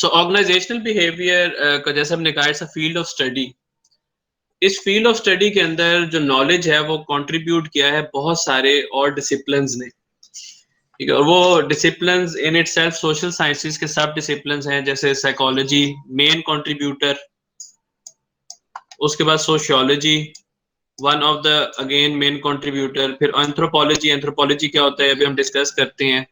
सो organisational behaviour का जैसे हमने कहा it's a field of study. इस फील्ड ऑफ स्टडी के अंदर जो नॉलेज है वो कंट्रीब्यूट किया है बहुत सारे और डिसिप्लिन्स ने, ठीक है। और वो disciplines in itself social sciences के सब डिसिप्लिन्स हैं, जैसे साइकोलॉजी मेन कंट्रीब्यूटर, उसके बाद sociology one of the again main contributor, फिर एंथ्रोपोलॉजी, एंथ्रोपोलॉजी क्या होता है अभी हम डिस्कस करते हैं,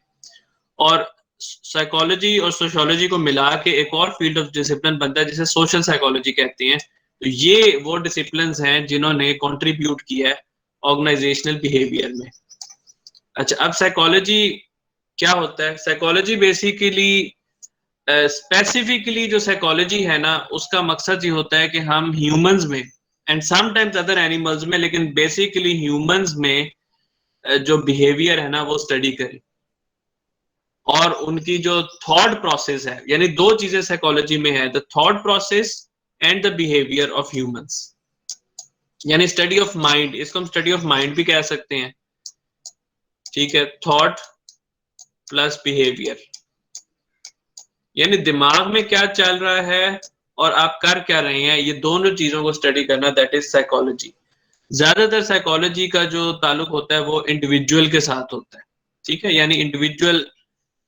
और साइकोलॉजी और सोशियोलॉजी को मिला के एक और फील्ड ऑफ डिसिप्लिन बनता है जिसे सोशल साइकोलॉजी कहते हैं। तो ये वो डिसिप्लिन्स हैं जिन्होंने कंट्रीब्यूट किया है ऑर्गेनाइजेशनल बिहेवियर में। अच्छा, अब साइकोलॉजी क्या होता है? साइकोलॉजी बेसिकली स्पेसिफिकली जो साइकोलॉजी है ना, उसका मकसद ये होता है कि हम ह्यूमंस में एंड समटाइम्स अदर एनिमल्स में, लेकिन बेसिकली ह्यूमंस में जो बिहेवियर है ना वो स्टडी करें, और उनकी जो थॉट प्रोसेस है, यानी दो चीजें साइकोलॉजी में है, the thought process and the behaviour of humans, यानी स्टडी ऑफ माइंड। इसको हम स्टडी ऑफ माइंड भी कह सकते हैं, ठीक है। थॉट प्लस बिहेवियर, यानी दिमाग में क्या चल रहा है और आप कर क्या रहे हैं, ये दोनों चीजों को स्टडी करना, दैट इज साइकोलॉजी। ज्यादातर साइकोलॉजी का जो ताल्लुक होता है वो इंडिविजुअल के साथ होता है, ठीक है। यानी इंडिविजुअल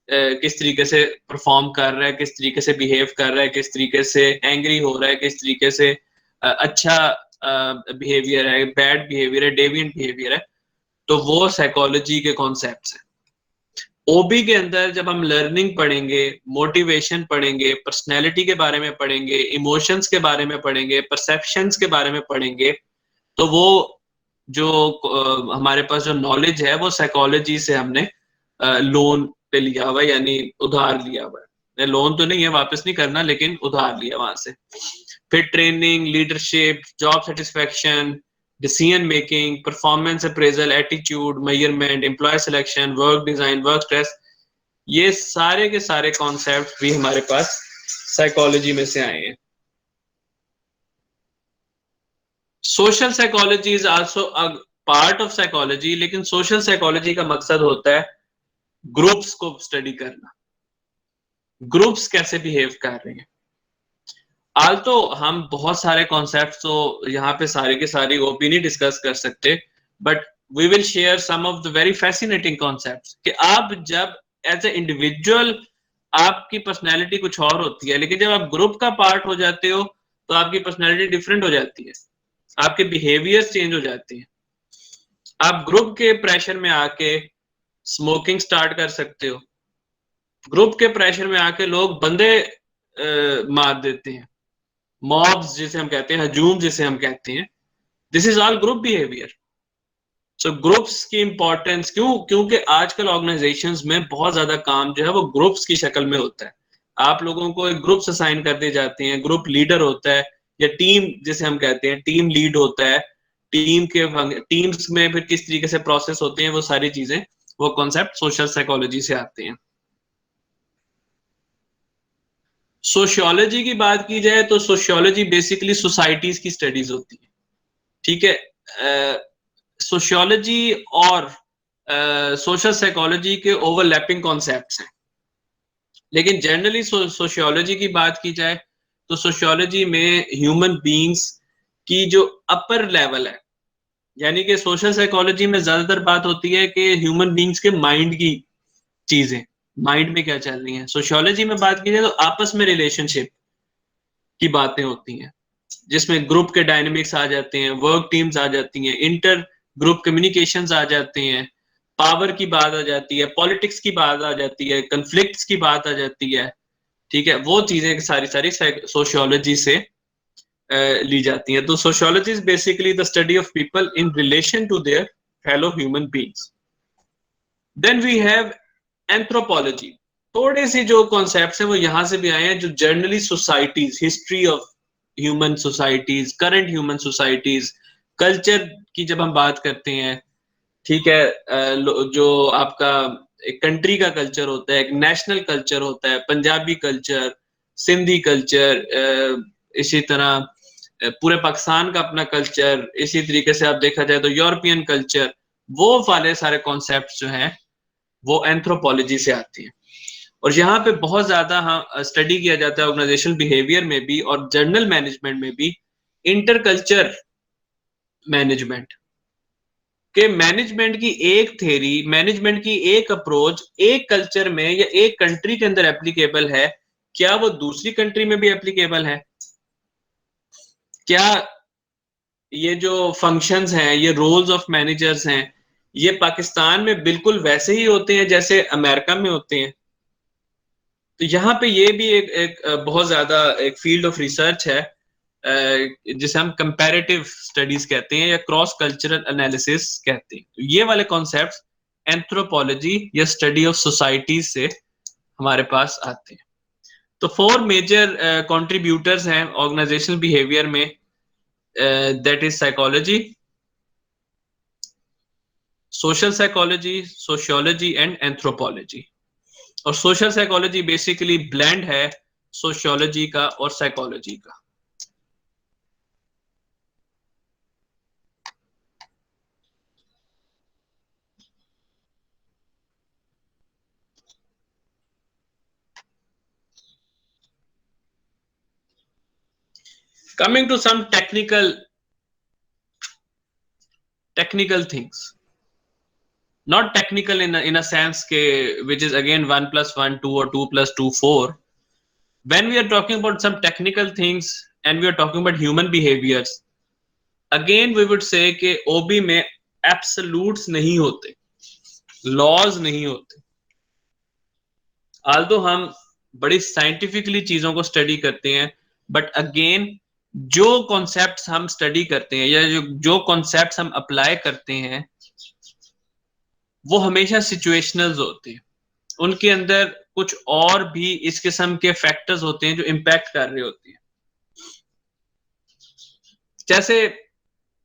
किस तरीके से परफॉर्म कर रहा है, किस तरीके से बिहेव कर रहा है, किस तरीके से एंग्री हो रहा है, किस तरीके से अच्छा बिहेवियर है, बैड बिहेवियर है, डेविएंट बिहेवियर है, तो वो साइकोलॉजी के कॉन्सेप्ट्स हैं। ओबी के अंदर जब हम लर्निंग पढ़ेंगे, मोटिवेशन पढ़ेंगे, पर्सनैलिटी के बारे में पढ़ेंगे, इमोशंस के बारे में पढ़ेंगे, परसेप्शंस के बारे में पढ़ेंगे, तो वो जो हमारे पास जो नॉलेज है वो साइकोलॉजी से हमने लोन पे लिया हुआ है, यानी उधार लिया हुआ है। लोन तो नहीं है, वापस नहीं करना, लेकिन उधार लिया वहां से। फिर training, leadership, job satisfaction, decision making, performance appraisal, attitude, measurement, employee selection, work design, work stress, ये सारे के सारे कॉन्सेप्ट भी हमारे पास साइकोलॉजी में से आए हैं। Social psychology is also a part of psychology, लेकिन सोशल साइकोलॉजी का मकसद होता है ग्रुप्स को स्टडी करना, ग्रुप्स कैसे बिहेव कर रहे हैं। आल तो हम बहुत सारे कॉन्सेप्ट्स तो यहाँ पे सारे के सारे वो भी नहीं डिस्कस कर सकते, but we will share some of the very fascinating concepts कि आप जब एज ए इंडिविजुअल आपकी पर्सनैलिटी कुछ और होती है, लेकिन जब आप ग्रुप का पार्ट हो जाते हो तो आपकी पर्सनैलिटी डिफरेंट हो जाती है, आपके बिहेवियर चेंज हो जाते हैं। आप ग्रुप के प्रेशर में आके स्मोकिंग स्टार्ट कर सकते हो, ग्रुप के प्रेशर में आके लोग बंदे मार देते हैं, मॉब्स जिसे हम कहते हैं, हजूम जिसे हम कहते हैं, this is all group behaviour. So groups की इंपॉर्टेंस क्योंकि आजकल ऑर्गेनाइजेशंस में बहुत ज्यादा काम जो है वो ग्रुप्स की शक्ल में होता है। आप लोगों को एक ग्रुप्स असाइन कर दिए जाते हैं, ग्रुप लीडर होता है, या टीम जिसे हम कहते हैं टीम लीड होता है, टीम के टीम्स में फिर किस तरीके से प्रोसेस होते हैं, वो सारी चीजें, वो कॉन्सेप्ट सोशल साइकोलॉजी से आते हैं। सोशियोलॉजी की बात की जाए तो सोशियोलॉजी बेसिकली सोसाइटीज की स्टडीज होती है, ठीक है। सोशियोलॉजी और सोशल साइकोलॉजी के ओवरलैपिंग कॉन्सेप्ट्स हैं, लेकिन जनरली सोशियोलॉजी की बात की जाए तो सोशियोलॉजी में ह्यूमन बीइंग्स की जो अपर लेवल है, यानी कि सोशल साइकोलॉजी में ज्यादातर बात होती है कि ह्यूमन बीइंग्स के माइंड की चीजें, माइंड में क्या चल रही है। सोशियोलॉजी में बात की जाए तो आपस में रिलेशनशिप की बातें होती हैं, जिसमें ग्रुप के डायनेमिक्स आ जाते हैं, वर्क टीम्स आ जाती हैं, इंटर ग्रुप कम्युनिकेशंस आ जाते हैं, पावर की बात आ जाती है, पॉलिटिक्स की बात आ जाती है, कन्फ्लिक्ट्स की बात आ जाती है, ठीक है। वो चीजें सारी सारी सोशियोलॉजी से ली जाती हैं। तो sociology is basically the study of people in relation to their fellow human beings. Then we have anthropology. थोड़े से जो कॉन्सेप्ट्स हैं वो यहाँ से भी आए हैं, जो generally societies, history of human societies, current human societies, culture की जब हम बात करते हैं, ठीक है, जो आपका एक कंट्री का कल्चर होता है, एक नेशनल कल्चर होता है, पंजाबी कल्चर, सिंधी कल्चर, इसी तरह पूरे पाकिस्तान का अपना कल्चर, इसी तरीके से आप देखा जाए तो यूरोपियन कल्चर, वो वाले सारे कॉन्सेप्ट्स जो हैं वो एंथ्रोपोलॉजी से आती हैं। और यहाँ पे बहुत ज्यादा हाँ स्टडी किया जाता है ऑर्गेनाइजेशनल बिहेवियर में भी और जर्नल मैनेजमेंट में भी, इंटरकल्चर मैनेजमेंट के मैनेजमेंट की एक थ्योरी, मैनेजमेंट की एक अप्रोच एक कल्चर में या एक कंट्री के अंदर एप्लीकेबल है, क्या वो दूसरी कंट्री में भी एप्लीकेबल है? क्या ये जो फंक्शंस हैं, ये रोल्स ऑफ मैनेजर्स हैं, ये पाकिस्तान में बिल्कुल वैसे ही होते हैं जैसे अमेरिका में होते हैं? तो यहाँ पे ये भी एक बहुत ज्यादा एक फील्ड ऑफ रिसर्च है जिसे हम कंपैरेटिव स्टडीज कहते हैं या क्रॉस कल्चरल एनालिसिस कहते हैं। तो ये वाले कॉन्सेप्ट्स एंथ्रोपोलॉजी या स्टडी ऑफ सोसाइटीज से हमारे पास आते हैं। तो 4 मेजर कंट्रीब्यूटर्स हैं ऑर्गेनाइजेशनल बिहेवियर में, that is psychology, social psychology, sociology and anthropology. और सोशल साइकोलॉजी बेसिकली ब्लेंड है सोशियोलॉजी का और साइकोलॉजी का। Coming to some technical things, not technical in a sense ke, which is again 1 + 1 2 or 2 + 2 4. When we are talking about some technical things and we are talking about human behaviors, again we would say कि OB में absolutes नहीं होते, laws नहीं होते। although हम बड़ी scientifically चीजों को स्टडी करते हैं, बट अगेन जो कॉन्सेप्ट्स हम स्टडी करते हैं या जो कॉन्सेप्ट्स हम अप्लाई करते हैं वो हमेशा सिचुएशनल होते हैं। उनके अंदर कुछ और भी इस किस्म के फैक्टर्स होते हैं जो इम्पैक्ट कर रहे होते हैं। जैसे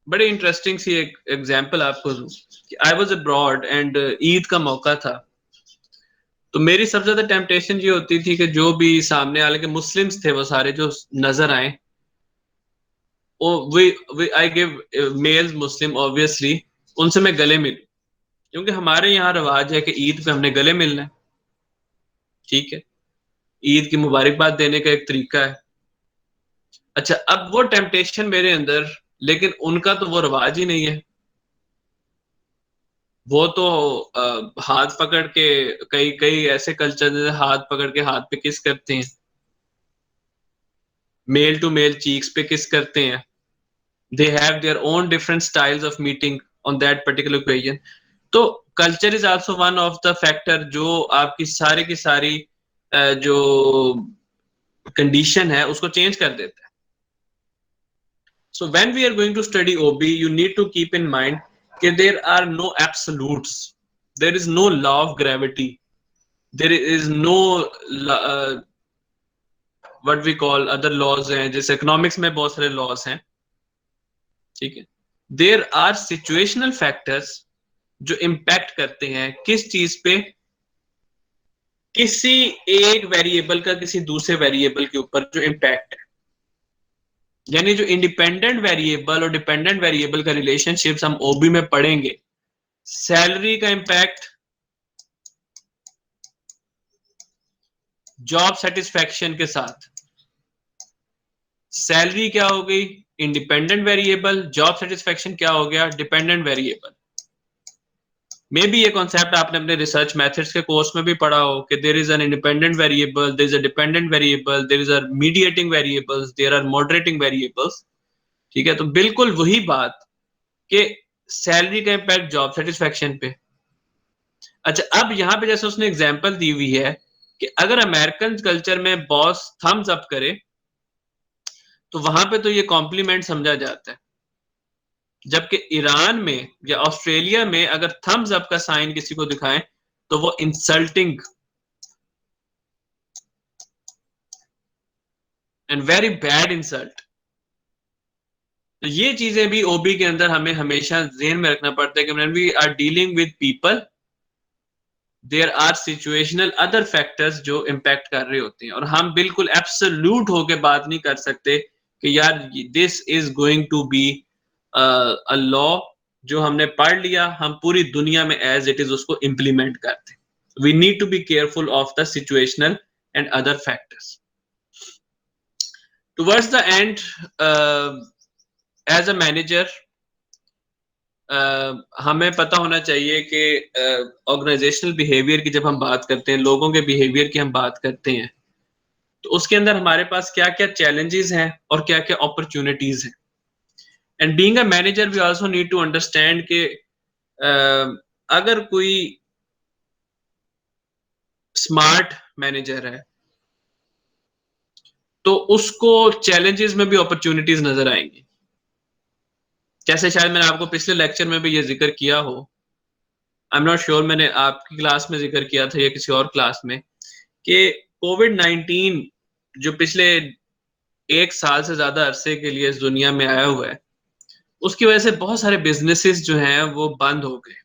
बड़े इंटरेस्टिंग सी एक एग्जांपल आपको दूं कि I was abroad and Eid का मौका था, तो मेरी सबसे ज्यादा टेम्पटेशन ये होती थी कि जो भी सामने वाले के मुस्लिम्स थे वो सारे जो नजर आए, I give males Muslim obviously, उनसे मैं गले मिलूं, क्योंकि हमारे यहाँ रिवाज है कि ईद पे हमने गले मिलना है। ठीक है, ईद की मुबारकबाद देने का एक तरीका है। अच्छा, अब वो टेम्पटेशन मेरे अंदर, लेकिन उनका तो वो रिवाज ही नहीं है। वो तो हाथ पकड़ के, कई कई ऐसे कल्चर हाथ पकड़ के हाथ पे किस करते हैं, मेल टू मेल चीक्स पे किस करते हैं। They have their own different styles of meeting on that particular occasion. तो culture is also one of the factor जो आपकी सारी की सारी जो कंडीशन है उसको चेंज कर देता है। So when we are going to study OB, you need to keep in mind कि there are no absolutes, there is no law of gravity, there is no what we call other laws हैं, जैसे economics में बहुत सारे laws हैं। ठीक है, there are situational factors जो इम्पैक्ट करते हैं किस चीज पे, किसी एक वेरिएबल का किसी दूसरे वेरिएबल के ऊपर जो इम्पैक्ट है। यानी जो इंडिपेंडेंट वेरिएबल और डिपेंडेंट वेरिएबल का रिलेशनशिप्स हम ओबी में पढ़ेंगे। सैलरी का इम्पैक्ट जॉब सेटिस्फैक्शन के साथ, सैलरी क्या हो गई इंडिपेंडेंट वेरिएबल, जॉब सेटिस्फैक्शन क्या हो गया डिपेंडेंट वेरिएबल। मे बी ये कॉन्सेप्ट आपने अपने रिसर्च मेथड्स के कोर्स में भी पढ़ा हो कि there is an independent variable, there is a dependent variable, there is a mediating variables, there are moderating variables. ठीक है, तो बिल्कुल वही बात कि सैलरी का इम्पैक्ट जॉब सेटिस्फैक्शन पे। अच्छा, अब यहाँ पे जैसे उसने एग्जांपल दी हुई है कि अगर अमेरिकन कल्चर में बॉस थम्स अप करे तो वहां पे तो ये कॉम्प्लीमेंट समझा जाता है, जबकि ईरान में या ऑस्ट्रेलिया में अगर थम्स अप का साइन किसी को दिखाएं तो वो insulting and very bad insult. तो ये चीजें भी ओबी के अंदर हमें हमेशा ध्यान में रखना पड़ता है कि when we are dealing with people there are situational other factors जो इम्पैक्ट कर रहे होते हैं, और हम बिल्कुल एब्सोल्यूट होके बात नहीं कर सकते कि यार this is going to be a law जो हमने पढ़ लिया हम पूरी दुनिया में एज इट इज उसको इम्प्लीमेंट करते हैं। We need to be careful of the situational and other factors. Towards the end, as a manager, हमें पता होना चाहिए कि ऑर्गेनाइजेशनल बिहेवियर की जब हम बात करते हैं, लोगों के बिहेवियर की हम बात करते हैं, तो उसके अंदर हमारे पास क्या-क्या चैलेंजेस हैं और क्या-क्या अपॉर्चुनिटीज हैं. And being a manager we also need to understand कि अगर कोई स्मार्ट मैनेजर है तो उसको चैलेंजेस में भी अपॉर्चुनिटीज नजर आएंगी. जैसे शायद मैंने आपको पिछले लेक्चर में भी ये जिक्र किया हो, आई एम नॉट श्योर मैंने आपकी क्लास में जिक्र किया था या किसी और क्लास में, कि कोविड-19 जो पिछले 1 साल से ज्यादा अरसे के लिए इस दुनिया में आया हुआ है, उसकी वजह से बहुत सारे बिजनेसेस जो हैं वो बंद हो गए,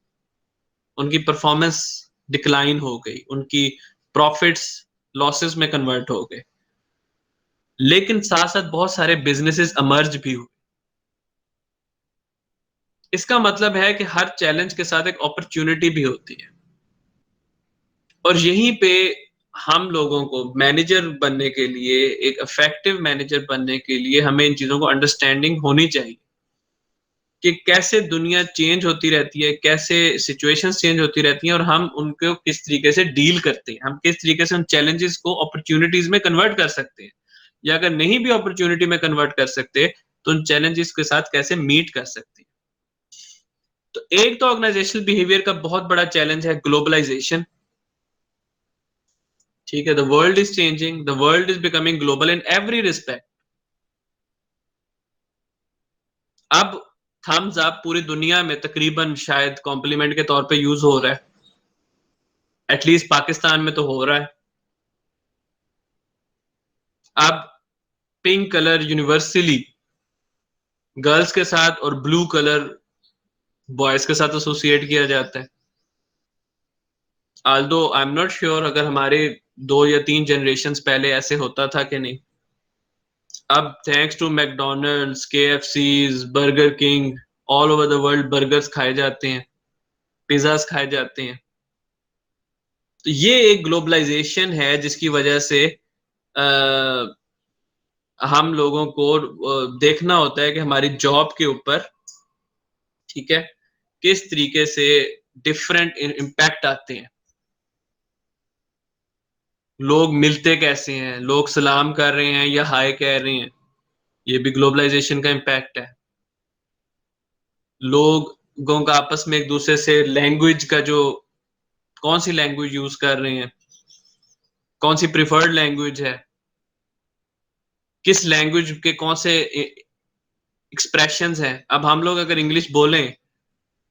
उनकी परफॉर्मेंस डिक्लाइन हो गई, उनकी प्रॉफिट्स लॉसेस में कन्वर्ट हो गए, लेकिन साथ साथ बहुत सारे बिजनेसेस अमर्ज भी हुए. इसका मतलब है कि हर चैलेंज के साथ एक अपॉर्चुनिटी भी होती है, और यहीं पे हम लोगों को मैनेजर बनने के लिए, एक इफेक्टिव मैनेजर बनने के लिए हमें इन चीजों को अंडरस्टैंडिंग होनी चाहिए कि कैसे दुनिया चेंज होती रहती है, कैसे सिचुएशंस चेंज होती रहती हैं और हम उनको किस तरीके से डील करते हैं, हम किस तरीके से उन चैलेंजेस को अपॉर्चुनिटीज में कन्वर्ट कर सकते हैं, या अगर नहीं भी अपॉर्चुनिटी में कन्वर्ट कर सकते तो उन चैलेंजेस के साथ कैसे मीट कर सकते हैं. तो एक तो ऑर्गेनाइजेशनल बिहेवियर का बहुत बड़ा चैलेंज है ग्लोबलाइजेशन. ठीक है, the world is changing, the world is becoming global in every respect. अब थम्स अप पूरी दुनिया में तकरीबन शायद कॉम्प्लीमेंट के तौर पे यूज हो रहा है, एटलीस्ट पाकिस्तान में तो हो रहा है. अब पिंक कलर यूनिवर्सली गर्ल्स के साथ और ब्लू कलर बॉयज के साथ एसोसिएट किया जाता है. Aldous I am not sure अगर हमारे 2 या 3 जनरेशन पहले ऐसे होता था कि नहीं. अब thanks to McDonald's, KFCs, Burger King, all over the world burgers खाए जाते हैं, पिज्जास खाए जाते हैं. तो ये एक ग्लोबलाइजेशन है जिसकी वजह से हम लोगों को देखना होता है कि हमारी जॉब के ऊपर, ठीक है, किस तरीके से डिफरेंट इम्पैक्ट आते हैं. लोग मिलते कैसे हैं, लोग सलाम कर रहे हैं या हाय कह रहे हैं, ये भी ग्लोबलाइजेशन का इम्पैक्ट है. लोगों का आपस में एक दूसरे से लैंग्वेज का जो, कौन सी लैंग्वेज यूज कर रहे हैं, कौन सी प्रिफर्ड लैंग्वेज है, किस लैंग्वेज के कौन से एक्सप्रेशंस हैं. अब हम लोग अगर इंग्लिश बोलें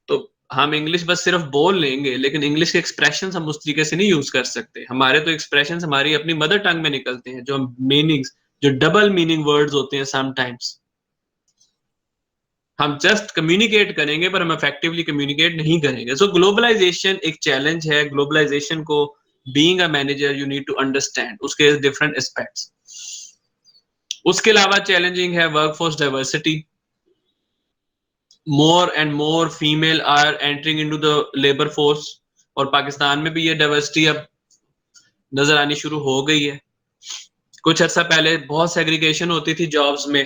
तो हम इंग्लिश बस सिर्फ बोल लेंगे, लेकिन इंग्लिश के एक्सप्रेशंस हम उस तरीके से नहीं यूज कर सकते. हमारे तो एक्सप्रेशंस हमारी अपनी मदर टंग में निकलते हैं, जो मीनिंग्स, जो डबल मीनिंग वर्ड्स होते हैं समटाइम्स. हम जस्ट कम्युनिकेट करेंगे पर हम इफेक्टिवली कम्युनिकेट नहीं करेंगे. सो ग्लोबलाइजेशन एक चैलेंज है. ग्लोबलाइजेशन को being a manager you need to understand उसके डिफरेंट एस्पेक्ट्स. उसके अलावा चैलेंजिंग है workforce diversity. More and more female are entering into the labour force, और पाकिस्तान में भी ये डाइवर्सिटी अब नजर आनी शुरू हो गई है. कुछ अर्सा पहले बहुत सेग्रीगेशन होती थी जॉब्स में,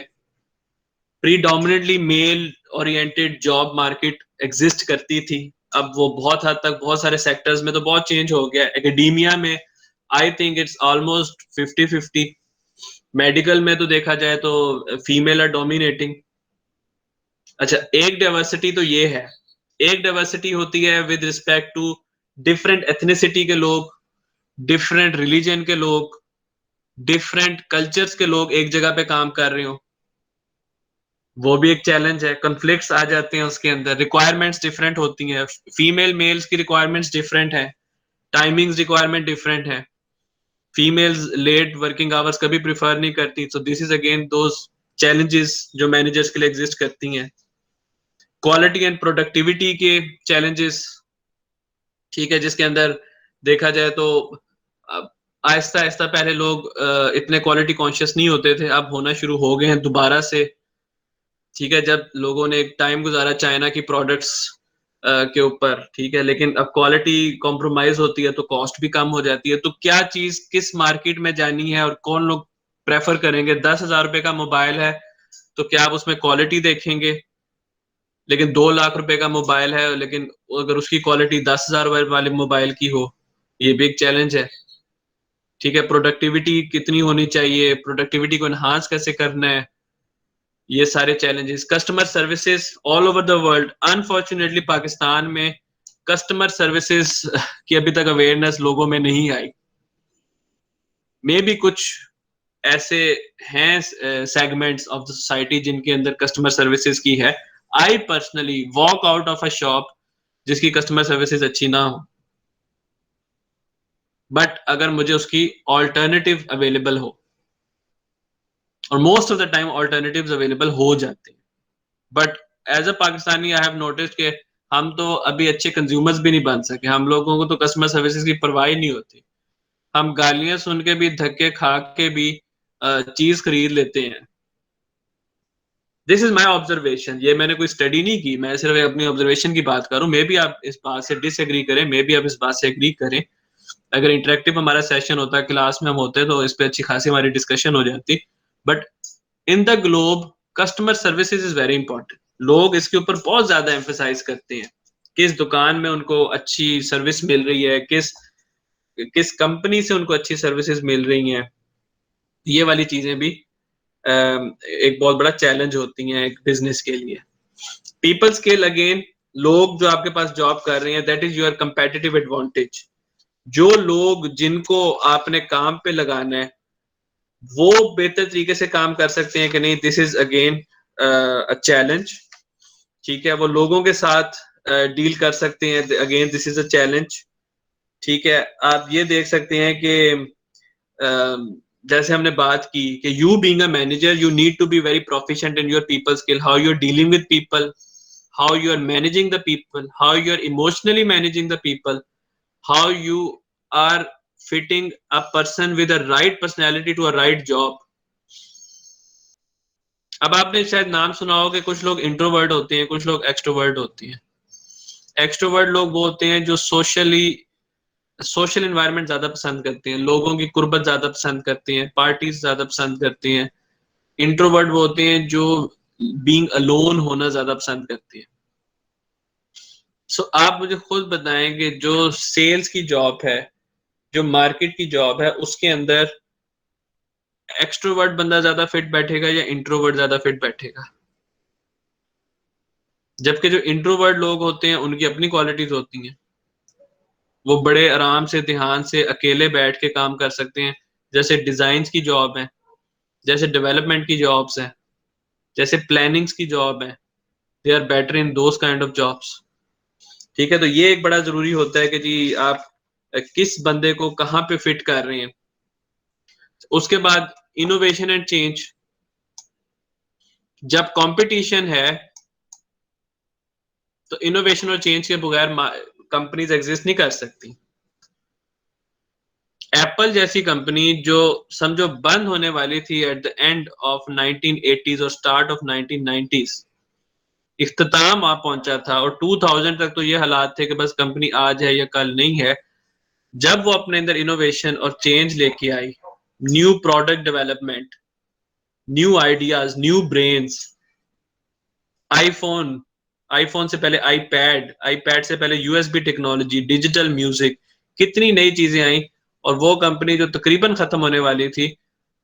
predominantly mail oriented job market exist करती थी. अब वो बहुत हद तक बहुत सारे सेक्टर्स में तो बहुत चेंज हो गया. एकेडेमिया में I think it's almost 50-50. Medical में तो देखा जाए तो फीमेल आर डोमिनेटिंग. अच्छा, एक डाइवर्सिटी तो ये है. एक डाइवर्सिटी होती है with respect to different ethnicity के लोग, डिफरेंट रिलीजन के लोग, डिफरेंट कल्चर्स के लोग एक जगह पे काम कर रहे हो. वो भी एक चैलेंज है. कॉन्फ्लिक्ट्स आ जाते हैं उसके अंदर. रिक्वायरमेंट्स डिफरेंट होती हैं. फीमेल मेल्स की रिक्वायरमेंट्स डिफरेंट है, टाइमिंग्स रिक्वायरमेंट डिफरेंट है. फीमेल्स लेट वर्किंग आवर्स कभी प्रिफर नहीं करती. So this is again those challenges जो मैनेजर्स के लिए एग्जिस्ट करती हैं. क्वालिटी एंड प्रोडक्टिविटी के चैलेंजेस, ठीक है, जिसके अंदर देखा जाए तो आहिस्ता आहिस्ता पहले लोग इतने क्वालिटी कॉन्शियस नहीं होते थे, अब होना शुरू हो गए हैं दोबारा से. ठीक है, जब लोगों ने एक टाइम गुजारा चाइना की प्रोडक्ट्स के ऊपर, ठीक है, लेकिन अब क्वालिटी कॉम्प्रोमाइज होती है तो कॉस्ट भी कम हो जाती है। तो क्या चीज किस मार्केट में जानी है और कौन लोग प्रेफर करेंगे? 10,000 रुपए का मोबाइल है तो क्या आप उसमें क्वालिटी देखेंगे? लेकिन 2 लाख रुपए का मोबाइल है, लेकिन अगर उसकी क्वालिटी 10,000 वाले मोबाइल की हो, ये भी एक चैलेंज है। ठीक है, प्रोडक्टिविटी कितनी होनी चाहिए, प्रोडक्टिविटी को एनहांस कैसे करना है, ये सारे challenges. Customer services all over the world, unfortunately Pakistan में कस्टमर सर्विसेज की अभी तक अवेयरनेस लोगों में नहीं आई। मे भी कुछ ऐसे हैं सेगमेंट्स ऑफ द सोसाइटी जिनके अंदर कस्टमर सर्विसेज की है। I personally walk out of a shop जिसकी कस्टमर सर्विसेज अच्छी ना हो, बट अगर मुझे उसकी ऑल्टरनेटिव अवेलेबल हो, और most of the time alternatives available हो जाते हैं, but as a Pakistani I have noticed कि हम तो अभी अच्छे कंज्यूमर्स भी नहीं बन सके। हम लोगों को तो कस्टमर सर्विसेज की परवाह ही नहीं होती। हम गालियां सुन के भी, धक्के खा के भी चीज खरीद लेते हैं। This is my observation. ये मैंने कोई स्टडी नहीं की, मैं सिर्फ अपनी ऑब्जर्वेशन की बात करूं। मे बी आप इस बात से डिसएग्री करें, मे बी आप इस बात से एग्री करें। अगर इंटरेक्टिव हमारा सेशन होता, क्लास में हम होते, तो इस पे अच्छी खासी हमारी डिस्कशन हो जाती। But in the globe customer services is very important. लोग इसके ऊपर बहुत ज्यादा एम्फेसाइज करते हैं, किस दुकान में उनको अच्छी सर्विस मिल रही है, किस किस कंपनी से उनको अच्छी सर्विसेज मिल रही हैं। ये वाली चीजें भी एक बहुत बड़ा चैलेंज होती हैं एक बिजनेस के लिए। पीपल स्किल अगेन, लोग जो आपके पास जॉब कर रहे हैं, that is your competitive advantage. जो लोग जिनको आपने काम पे लगाना है वो बेहतर तरीके से काम कर सकते हैं कि नहीं, this is again a challenge. ठीक है, वो लोगों के साथ डील कर सकते हैं, again this is a challenge. ठीक है, आप ये देख सकते हैं कि जैसे हमने बात की कि you being a manager you need to be very proficient in your people skill, how you are dealing with people, how you are managing the people, how you are emotionally managing the people, how you are fitting a person with a right personality to a right job. अब आपने शायद नाम सुना हो कि कुछ लोग introvert होते हैं, कुछ लोग एक्सट्रोवर्ट होते हैं। एक्सट्रोवर्ट लोग वो होते हैं जो सोशल एनवायरनमेंट ज्यादा पसंद करते हैं, लोगों की कुर्बत ज्यादा पसंद करते हैं, पार्टीज ज्यादा पसंद करते हैं। इंट्रोवर्ट वो होते हैं जो बीइंग अलोन होना ज्यादा पसंद करते हैं। सो आप मुझे खुद बताएं कि जो सेल्स की जॉब है, जो मार्केट की जॉब है, उसके अंदर एक्सट्रोवर्ट बंदा ज्यादा फिट बैठेगा या इंट्रोवर्ट ज्यादा फिट बैठेगा? जबकि जो इंट्रोवर्ट लोग होते हैं उनकी अपनी क्वालिटीज होती हैं, वो बड़े आराम से ध्यान से अकेले बैठ के काम कर सकते हैं। जैसे डिजाइन की जॉब है, जैसे डेवलपमेंट की जॉब्स हैं, जैसे प्लानिंग्स की जॉब है, they are better in those kind of jobs. ठीक है, तो ये एक बड़ा जरूरी होता है कि जी आप किस बंदे को कहाँ पे फिट कर रहे हैं। उसके बाद इनोवेशन एंड चेंज। जब कंपटीशन है तो इनोवेशन और चेंज के बगैर कंपनीज एग्जिस्ट नहीं कर सकती। एप्पल जैसी कंपनी जो समझो बंद होने वाली थी at the end of 1980s और स्टार्ट ऑफ 1990s, इख्तिताम आ पहुंचा था, और 2000 तक तो ये हालात थे कि बस कंपनी आज है या कल नहीं है। जब वो अपने अंदर इनोवेशन और चेंज लेके आई, new product development, new ideas, new brains, iPhone, iPhone से पहले आईपैड, आईपैड से पहले यूएसबी टेक्नोलॉजी, डिजिटल म्यूजिक, कितनी नई चीजें आई। और वो कंपनी जो तकरीबन खत्म होने वाली थी,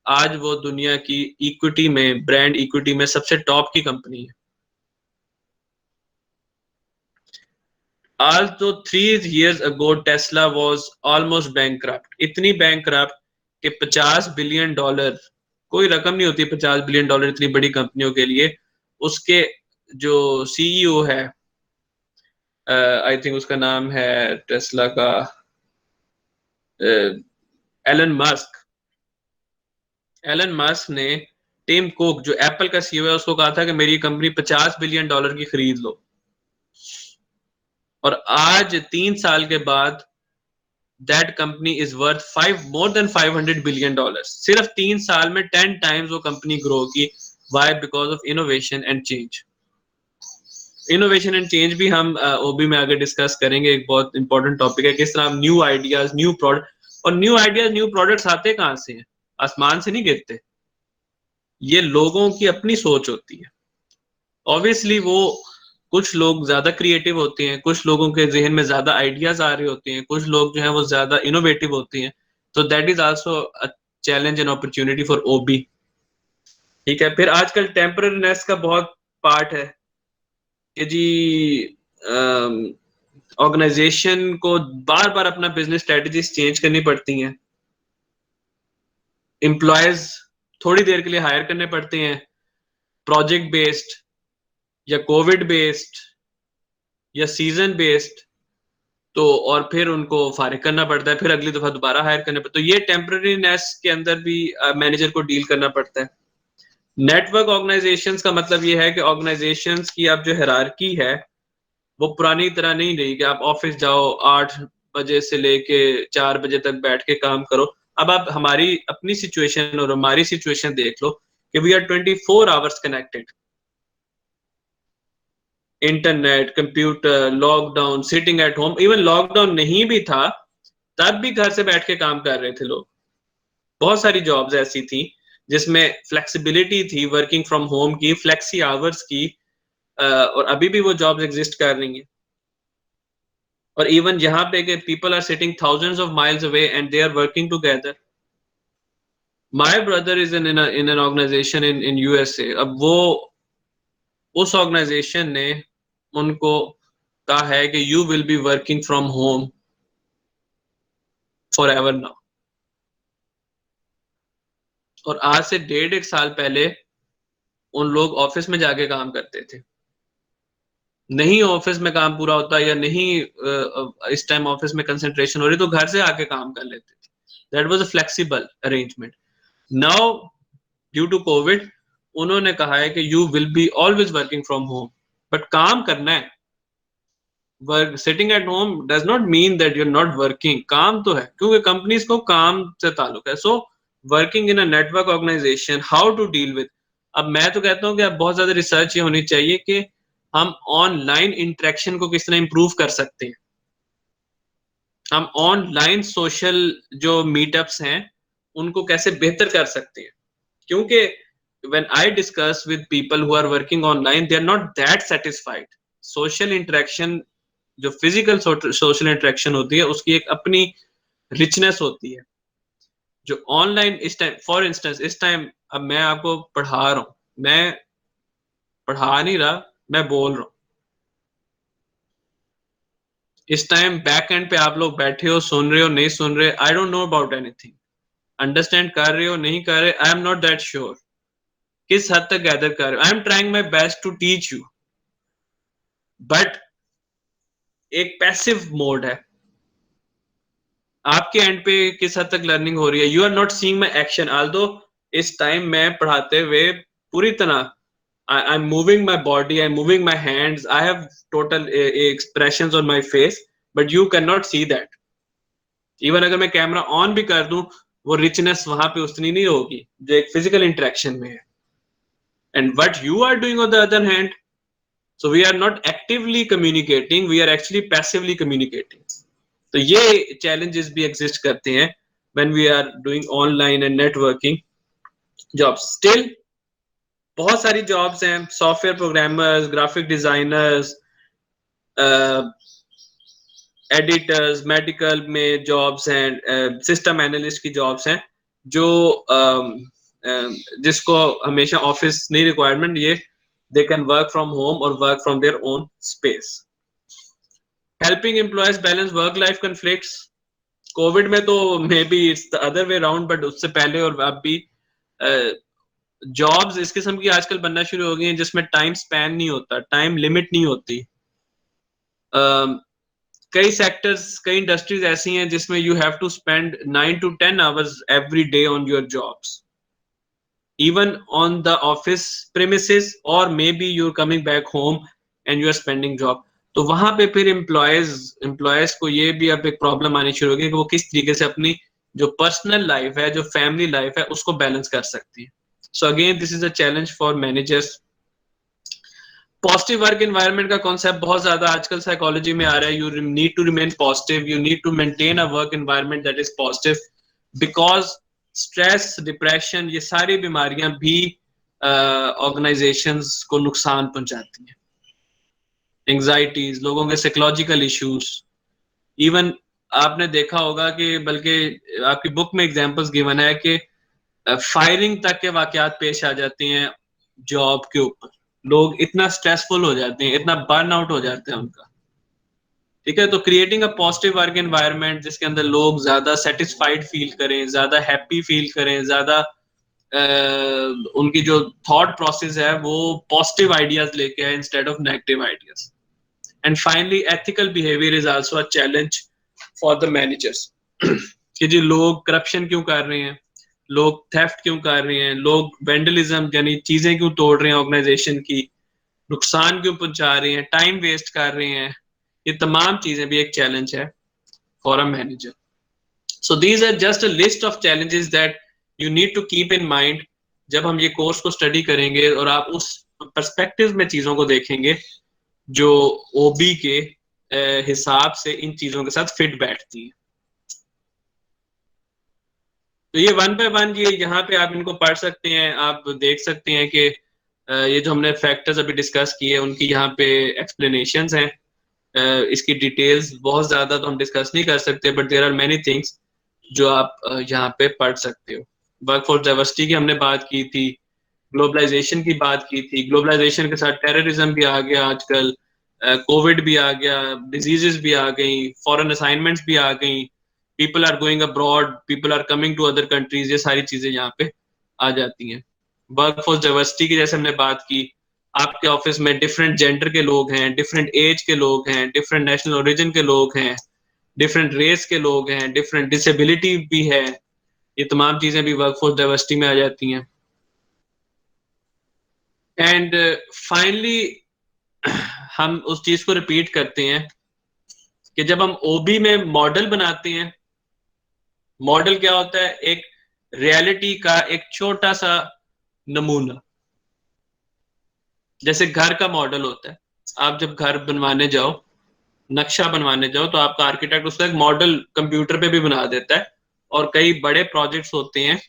आज वो दुनिया की इक्विटी में, ब्रांड इक्विटी में सबसे टॉप की कंपनी है। आज तो 3 years ago Tesla was almost bankrupt, इतनी bankrupt कि $50 बिलियन, कोई रकम नहीं होती $50 बिलियन इतनी बड़ी कंपनियों के लिए। उसके जो सीईओ है, आई थिंक उसका नाम है टेस्ला का एलन मस्क। एलन मस्क ने टिम कुक जो एप्पल का सीईओ है उसको कहा था कि मेरी कंपनी $50 बिलियन की खरीद लो। और आज 3 साल के बाद that company is worth more than $500 billion. सिर्फ 3 साल में 10 टाइम्स वो कंपनी ग्रो की। Why? Because of innovation and change. Innovation and change भी हम ओबी में आगे डिस्कस करेंगे, एक बहुत इंपॉर्टेंट टॉपिक है, किस तरह हम न्यू आइडियाज, न्यू प्रोडक्ट, और न्यू आइडियाज न्यू प्रोडक्ट्स आते कहाँ से हैं? आसमान से नहीं गिरते, ये लोगों की अपनी सोच होती है। ऑब्वियसली वो कुछ लोग ज्यादा क्रिएटिव होते हैं, कुछ लोगों के जहन में ज्यादा आइडियाज आ रहे होते हैं, कुछ लोग जो है वो ज्यादा इनोवेटिव होते हैं, तो that is also a challenge and opportunity for OB. ठीक है, फिर आजकल टेम्पररीनेस का बहुत पार्ट है कि जी ऑर्गेनाइजेशन को बार बार अपना बिजनेस स्ट्रेटजीज चेंज करनी पड़ती हैं, एम्प्लॉयज थोड़ी देर के लिए हायर करने पड़ते हैं, प्रोजेक्ट बेस्ड या कोविड बेस्ड या सीजन बेस्ड, तो और फिर उनको फारिग करना पड़ता है, फिर अगली दफा दोबारा हायर करना पड़ता है। तो ये टेम्पररीनेस के अंदर भी मैनेजर को डील करना पड़ता है। नेटवर्क ऑर्गेनाइजेशंस का मतलब ये है कि ऑर्गेनाइजेशंस की अब जो हायरार्की है वो पुरानी तरह नहीं रही कि आप ऑफिस जाओ 8 बजे से लेके 4 बजे तक बैठ के काम करो। अब आप हमारी अपनी सिचुएशन और हमारी सिचुएशन देख लो कि we are 24 hours connected, internet, computer, lockdown, sitting at home, even lockdown नहीं भी था तब भी घर से बैठ के काम कर रहे थे लोग। बहुत सारी जॉब्स ऐसी थी जिसमें फ्लेक्सिबिलिटी थी, वर्किंग फ्रॉम होम की, फ्लेक्सी आवर्स की, और अभी भी वो जॉब्स एग्जिस्ट कर रही हैं। और इवन यहाँ पे कि people are sitting thousands of miles away and they are working together. My brother is in an organisation in USA. अब वो उस ऑर्गेनाइजेशन ने उनको कहा है कि you will be working from home forever now. और आज से 1.5 एक साल पहले उन लोग ऑफिस में जाके काम करते थे, नहीं ऑफिस में काम पूरा होता या नहीं इस टाइम ऑफिस में कंसंट्रेशन हो रही तो घर से आके काम कर लेते थे। That was a flexible arrangement. Now due to Covid उन्होंने कहा है कि you will be always working from home, but काम करना है। Work sitting at home does not mean that you are not working, काम तो है क्योंकि कंपनीज को काम से ताल्लुक है। So working in a network organisation, how to deal with. अब मैं तो कहता हूँ कि अब बहुत ज्यादा रिसर्च ये होनी चाहिए कि हम ऑनलाइन इंटरेक्शन को किस तरह इंप्रूव कर सकते हैं, हम ऑनलाइन सोशल जो मीटअप्स हैं उनको कैसे बेहतर कर सकते हैं। क्योंकि when I discuss with people who are working online, they are not that satisfied. Social interaction, जो फिजिकल सोशल इंटरेक्शन होती है उसकी एक अपनी रिचनेस होती है, जो ऑनलाइन इस टाइम, फॉर इंस्टेंस इस टाइम अब मैं आपको पढ़ा रहा हूँ, मैं पढ़ा नहीं रहा, मैं बोल रहा हूँ। इस टाइम बैक एंड पे आप लोग बैठे हो, सुन रहे हो, नहीं सुन रहे, I don't know about anything. Understand कर रहे हो, नहीं कर रहे, I am not that sure किस हद तक गैदर कर रहे हो। I am trying my best to teach you, but एक पैसिव मोड है। आपके एंड पे किस हद तक लर्निंग हो रही है, you are not seeing my action. Although इस टाइम मैं पढ़ाते हुए पूरी तरह I am moving my body, I am moving my hands, I have total expressions on my face, but you can not see that. Even अगर मैं camera on भी कर दूं वो रिचनेस वहां पे उतनी नहीं होगी जो एक फिजिकल इंटरेक्शन में है। And what you are doing on the other hand, so we are not actively communicating, we are actually passively communicating. तो ये challenges भी exist करते हैं when we are doing online and networking jobs. Still बहुत सारी jobs हैं, software programmers, graphic designers, editors, medical में jobs हैं, system analyst की jobs हैं जो जिसको हमेशा ऑफिस नहीं रिक्वायरमेंट, ये they can work from home or work from their own space. Helping employees balance work life conflicts. Covid में तो may be it's the other way around, but उससे पहले और अब भी जॉब्स इस किस्म की आजकल बनना शुरू हो गई हैं जिसमें टाइम स्पैन नहीं होता, टाइम लिमिट नहीं होती। कई सेक्टर्स, कई इंडस्ट्रीज ऐसी हैं जिसमें you have to spend 9 to 10 hours every day on your jobs, even on the office premises, or maybe you're coming back home and you are spending job. तो वहां पे फिर एम्प्लॉयज को ये भी अब एक प्रॉब्लम आनी शुरू हो गई कि वो किस तरीके से अपनी जो पर्सनल लाइफ है, जो फैमिली लाइफ है, उसको बैलेंस कर सकती है। So again this is a challenge for managers. Positive work environment का कॉन्सेप्ट बहुत ज्यादा आजकल साइकोलॉजी में आ रहा है. You need to remain positive, you need to maintain a work environment that is positive, because stress, depression, ये सारी बीमारियां भी ऑर्गेनाइजेशंस को नुकसान पहुंचाती हैं. एंजाइटीज, लोगों के साइकोलॉजिकल इश्यूज, इवन आपने देखा होगा कि बल्कि आपकी बुक में एग्जांपल्स गिवन है कि फायरिंग तक के वाकयात पेश आ जाती हैं जॉब के ऊपर. लोग इतना स्ट्रेसफुल हो जाते हैं, इतना बर्न आउट हो जाते हैं उनका. ठीक है, तो creating a positive work environment जिसके अंदर लोग ज्यादा सेटिस्फाइड फील करें, ज्यादा हैप्पी फील करें, ज्यादा उनकी जो थॉट प्रोसेस है वो पॉजिटिव आइडियाज लेके आए instead of negative ideas. And finally ethical behaviour is also a challenge for the managers. कि जी लोग करप्शन क्यों कर रहे हैं, लोग थेफ्ट क्यों कर रहे हैं, लोग वेंडलिज्म यानी चीजें क्यों तोड़ रहे हैं ऑर्गेनाइजेशन की, नुकसान क्यों पहुंचा रहे हैं, टाइम वेस्ट कर रहे हैं. ये तमाम चीजें भी एक चैलेंज है for a manager. So these are just a list of challenges that you need to keep in mind जब हम ये कोर्स को स्टडी करेंगे और आप उस पर्सपेक्टिव में चीजों को देखेंगे जो ओबी के हिसाब से इन चीजों के साथ फिट बैठती है. तो ये वन बाय वन ये यहाँ पे आप इनको पढ़ सकते हैं. आप देख सकते हैं कि ये जो हमने फैक्टर्स अभी डिस्कस किए उनकी यहाँ पे एक्सप्लेनेशंस हैं. इसकी डिटेल्स बहुत ज्यादा तो हम डिस्कस नहीं कर सकते, but there are many things जो आप यहाँ पे पढ़ सकते हो. वर्कफोर्स डाइवर्सिटी की हमने बात की थी, ग्लोबलाइजेशन की बात की थी. ग्लोबलाइजेशन के साथ टेररिज्म भी आ गया आजकल, कोविड भी आ गया, डिजीजेस भी आ गई, फॉरेन असाइनमेंट्स भी आ गई, people are going abroad, people are coming to other countries. ये सारी चीजें यहाँ पे आ जाती हैं. वर्कफोर्स डाइवर्सिटी की जैसे हमने बात की, आपके ऑफिस में डिफरेंट जेंडर के लोग हैं, डिफरेंट एज के लोग हैं, डिफरेंट नेशनल ओरिजिन के लोग हैं, डिफरेंट रेस के लोग हैं, डिफरेंट डिसेबिलिटी भी है. ये तमाम चीजें भी वर्कफोर्स डाइवर्सिटी में आ जाती हैं. एंड फाइनली हम उस चीज को रिपीट करते हैं कि जब हम ओबी में मॉडल बनाते हैं, मॉडल क्या होता है? एक रियलिटी का एक छोटा सा नमूना. जैसे घर का मॉडल होता है, आप जब घर बनवाने जाओ, नक्शा बनवाने जाओ, तो आपका आर्किटेक्ट उसका एक मॉडल कंप्यूटर पे भी बना देता है. और कई बड़े प्रोजेक्ट्स होते हैं,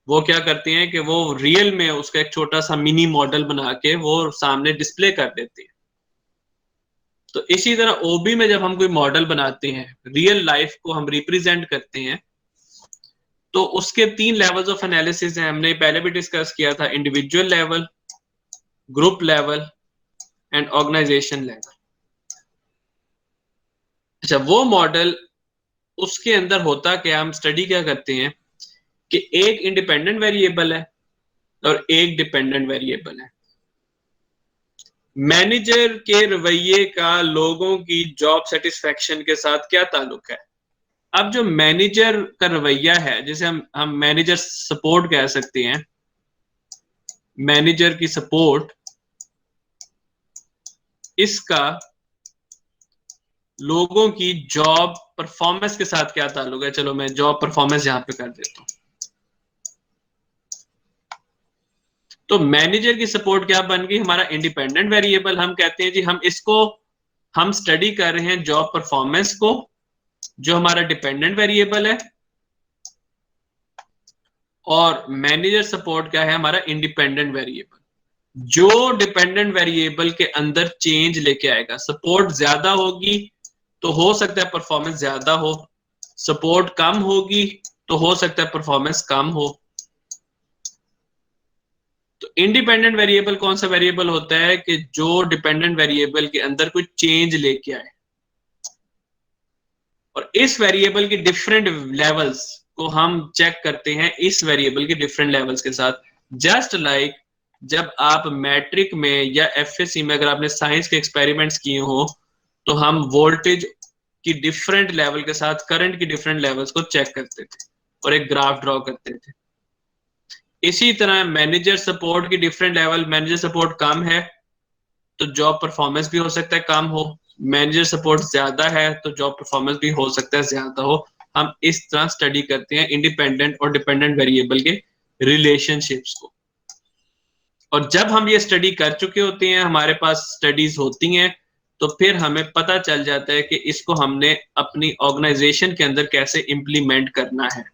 वो क्या करते हैं कि वो रियल में उसका एक छोटा सा मिनी मॉडल बना के वो सामने डिस्प्ले कर देते हैं. तो इसी तरह ओबी में जब हम कोई मॉडल बनाते हैं, रियल लाइफ को हम रिप्रेजेंट करते हैं, तो उसके 3 लेवल्स ऑफ एनालिसिस हैं. हमने पहले भी डिस्कस किया था, individual level, group level and organisation level. अच्छा, वो मॉडल उसके अंदर होता क्या, हम स्टडी क्या करते हैं कि एक इंडिपेंडेंट वेरिएबल है और एक डिपेंडेंट वेरिएबल है. मैनेजर के रवैये का लोगों की जॉब सेटिस्फेक्शन के साथ क्या ताल्लुक है? अब जो मैनेजर का रवैया है, जिसे हम मैनेजर सपोर्ट कह सकते हैं, मैनेजर की सपोर्ट, इसका लोगों की जॉब परफॉर्मेंस के साथ क्या ताल्लुक है? चलो मैं जॉब परफॉर्मेंस यहां पे कर देता हूं. तो मैनेजर की सपोर्ट क्या बन गई? हमारा इंडिपेंडेंट वेरिएबल. हम कहते हैं जी हम स्टडी कर रहे हैं जॉब परफॉर्मेंस को, जो हमारा डिपेंडेंट वेरिएबल है, और मैनेजर सपोर्ट क्या है? हमारा इंडिपेंडेंट वेरिएबल, जो डिपेंडेंट वेरिएबल के अंदर चेंज लेके आएगा. सपोर्ट ज्यादा होगी तो हो सकता है परफॉर्मेंस ज्यादा हो, सपोर्ट कम होगी तो हो सकता है परफॉर्मेंस कम हो. तो इंडिपेंडेंट वेरिएबल कौन सा वेरिएबल होता है कि जो डिपेंडेंट वेरिएबल के अंदर कोई चेंज लेके आए, और इस वेरिएबल के डिफरेंट लेवल्स को हम चेक करते हैं इस वेरिएबल के डिफरेंट लेवल्स के साथ. जस्ट लाइक जब आप मैट्रिक में या एफएससी में अगर आपने साइंस के एक्सपेरिमेंट्स किए हो, तो हम वोल्टेज की डिफरेंट लेवल के साथ करंट की डिफरेंट लेवल्स को चेक करते थे और एक ग्राफ ड्रॉ करते थे. इसी तरह मैनेजर सपोर्ट की डिफरेंट लेवल, मैनेजर सपोर्ट कम है तो जॉब परफॉर्मेंस भी हो सकता है कम हो, मैनेजर सपोर्ट ज्यादा है तो जॉब परफॉर्मेंस भी हो सकता है ज्यादा हो. हम इस तरह स्टडी करते हैं इंडिपेंडेंट और डिपेंडेंट वेरिएबल के रिलेशनशिप्स को. और जब हम ये स्टडी कर चुके होते हैं, हमारे पास स्टडीज होती हैं, तो फिर हमें पता चल जाता है कि इसको हमने अपनी ऑर्गेनाइजेशन के अंदर कैसे इम्प्लीमेंट करना है।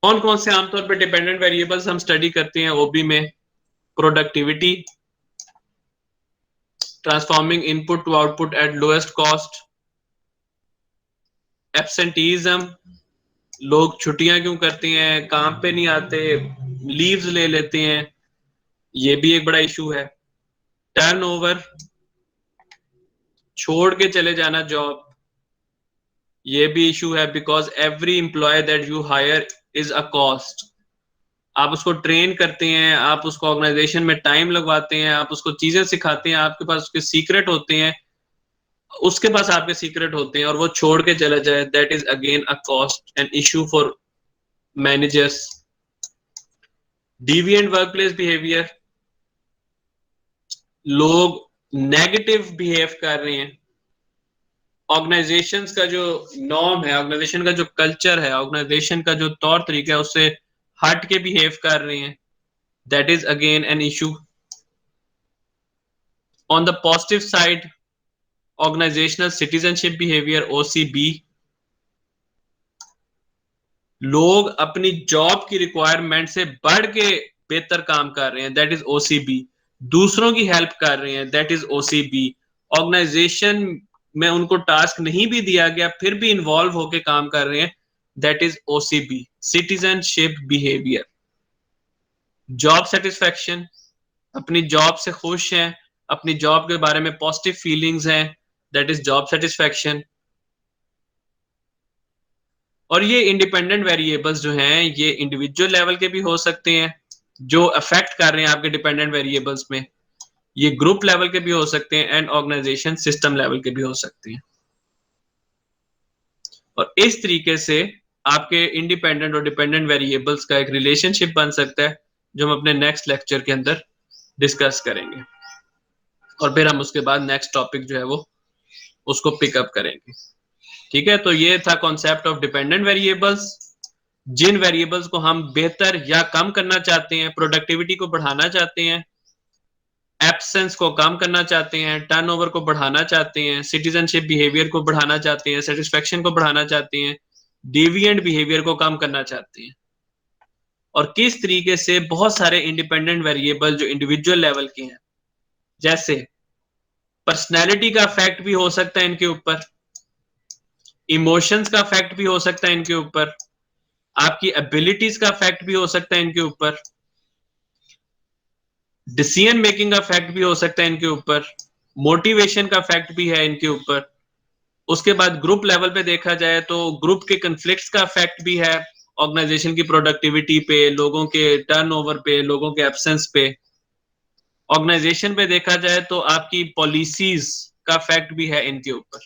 कौन कौन से आमतौर पर डिपेंडेंट वेरिएबल्स हम स्टडी करते हैं ओबी में? Productivity, transforming input to output at lowest cost, absenteeism, लोग छुट्टियां क्यों करते हैं, काम पे नहीं आते, लीव्स ले लेते हैं, ये भी एक बड़ा इशू है। टर्नओवर, छोड़ के चले जाना जॉब, ये भी इशू है, because every employee that you hire is a cost. आप उसको ट्रेन करते हैं, आप उसको ऑर्गेनाइजेशन में टाइम लगवाते हैं, आप उसको चीजें सिखाते हैं, आपके पास उसके सीक्रेट होते हैं, उसके पास आपके सीक्रेट होते हैं, और वो छोड़ के चला जाए, that is again a cost and issue for managers. Deviant workplace behaviour, लोग नेगेटिव बिहेव कर रहे हैं, ऑर्गेनाइजेशन का जो नॉर्म है, ऑर्गेनाइजेशन का जो कल्चर है, ऑर्गेनाइजेशन का जो तौर तरीका है, उससे हट के बिहेव कर रहे हैं, that is again an issue. On the positive side, organisational citizenship behaviour OCB, लोग अपनी जॉब की रिक्वायरमेंट से बढ़ के बेहतर काम कर रहे हैं, दैट इज OCB। दूसरों की हेल्प कर रहे हैं, दैट इज OCB। ऑर्गेनाइजेशन में उनको टास्क नहीं भी दिया गया फिर भी इन्वॉल्व होकर काम कर रहे हैं, that is OCB, citizenship behaviour. Job satisfaction, अपनी जॉब से खुश हैं, अपनी जॉब के बारे में पॉजिटिव फीलिंग्स हैं, दैट इज जॉब सेटिस्फैक्शन। और ये इंडिपेंडेंट वेरिएबल्स जो हैं, ये इंडिविजुअल लेवल के भी हो सकते हैं जो अफेक्ट कर रहे हैं आपके डिपेंडेंट वेरिएबल्स में, ये ग्रुप लेवल के भी हो सकते हैं, एंड ऑर्गेनाइजेशन सिस्टम लेवल के भी हो सकते हैं। और इस तरीके से आपके इंडिपेंडेंट और डिपेंडेंट वेरिएबल्स का एक रिलेशनशिप बन सकता है, जो हम अपने नेक्स्ट लेक्चर के अंदर डिस्कस करेंगे, और फिर हम उसके बाद नेक्स्ट टॉपिक जो है वो उसको पिकअप करेंगे। ठीक है, तो ये था कॉन्सेप्ट ऑफ डिपेंडेंट वेरिएबल्स। जिन वेरिएबल्स को हम बेहतर या कम करना चाहते हैं, प्रोडक्टिविटी को बढ़ाना चाहते हैं, एब्सेंस को कम करना चाहते हैं, टर्नओवर को बढ़ाना चाहते हैं, सिटीजनशिप बिहेवियर को बढ़ाना चाहते हैं, सेटिस्फेक्शन को बढ़ाना चाहते हैं, डेविएंट बिहेवियर को कम करना चाहते हैं, और किस तरीके से बहुत सारे इंडिपेंडेंट वेरिएबल जो इंडिविजुअल लेवल के हैं, जैसे पर्सनैलिटी का इफेक्ट भी हो सकता है इनके ऊपर, इमोशंस का इफेक्ट भी हो सकता है इनके ऊपर, आपकी एबिलिटीज का इफेक्ट भी हो सकता है इनके ऊपर, डिसीजन मेकिंग का इफेक्ट भी हो सकता है इनके ऊपर, मोटिवेशन का इफेक्ट भी है इनके ऊपर। उसके बाद ग्रुप लेवल पे देखा जाए तो ग्रुप के कन्फ्लिक्ट्स का इफेक्ट भी है ऑर्गेनाइजेशन की प्रोडक्टिविटी पे, लोगों के टर्नओवर पे, लोगों के एब्सेंस पे। ऑर्गेनाइजेशन पे देखा जाए तो आपकी पॉलिसीज का इफेक्ट भी है इनके ऊपर।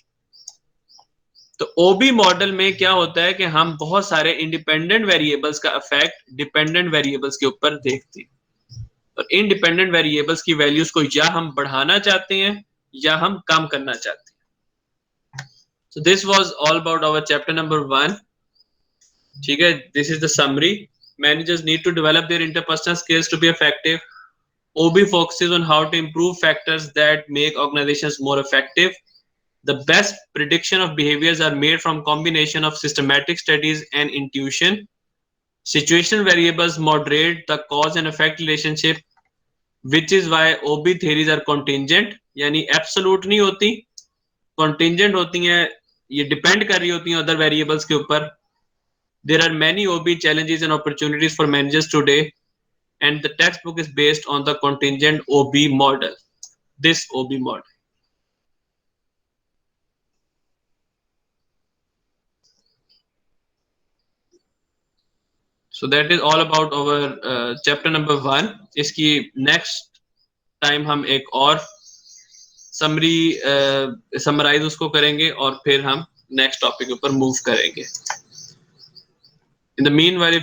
तो ओबी मॉडल में क्या होता है कि हम बहुत सारे इंडिपेंडेंट वेरिएबल्स का इफेक्ट डिपेंडेंट वेरिएबल्स के ऊपर देखते हैं, और इंडिपेंडेंट वेरिएबल्स की वैल्यूज को या हम बढ़ाना चाहते हैं या हम कम करना चाहते हैं। So this was all about our chapter number 1. ठीक है, this is the summary. Managers need to develop their interpersonal skills to be effective. OB focuses on how to improve factors that make organizations more effective. The best prediction of behaviors are made from combination of systematic studies and intuition. Situational variables moderate the cause and effect relationship, which is why OB theories are contingent, यानी absolute नहीं होती, contingent होती हैं, ये depend कर रही होती हैं other variables के ऊपर। There are many OB challenges and opportunities for managers today, and the textbook is based on the contingent OB model, this OB model. So that is all about our chapter number 1. इसकी next time हम एक और summarise उसको करेंगे, और फिर हम next topic के ऊपर मूव करेंगे। In the meanwhile,